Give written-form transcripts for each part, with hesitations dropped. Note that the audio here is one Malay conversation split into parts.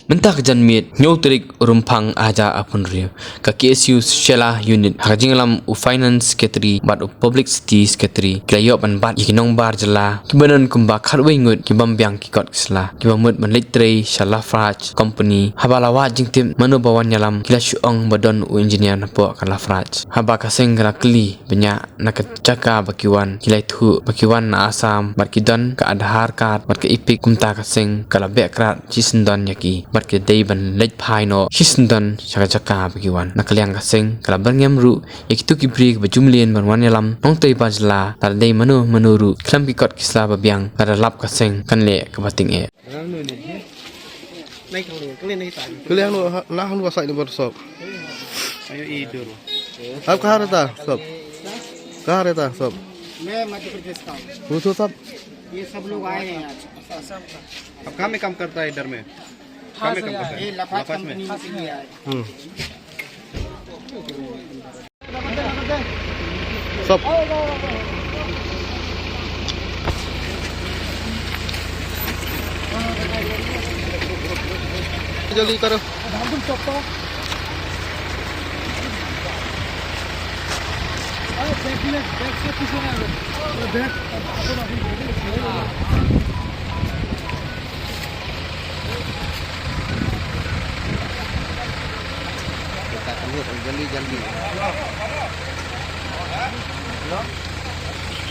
Mentak janmit nyotrik rumpang aja apun rio ka KSU Shela unit hajingalam u finance secretary bat u public city secretary klayop an bat yikinong bar jala kibanan kumba kharwei ngut kibam byang kikot kisla kibamut manlitrei Shala Fraj company habalawa jingtim manubawan yalam kila syuong badon u engineer napo kala Fraj haba kaseng kala kli benya nakacaka bakiwan kilai thu bakiwan na asam barkidan ka adhar card barka ipik kumta kaseng kala bekrat chisendon yaki barke day ban lej phaino hisndon chaka bagiwan nakaliang kaseng kala barngam ru yakitu kibri bajumlien banwan yalam nongtei bajla tar day manuru klambi kot kisla babyang tar lap kaseng kanle kabating e kalian lu nah lu asai nomor sob ayo idur ab kaharata sob मैं मध्य प्रदेश का हूँ तो सब ये सब लोग आए हैं आज अब कहाँ में काम करता है इधर में कहाँ में काम करता है ये लफाज कंपनी में से आए सब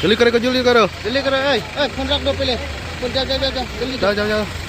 जल्दी करो जल्दी करो जल्दी करो फोन रख दो पहले फोन जा जल्दी जाओ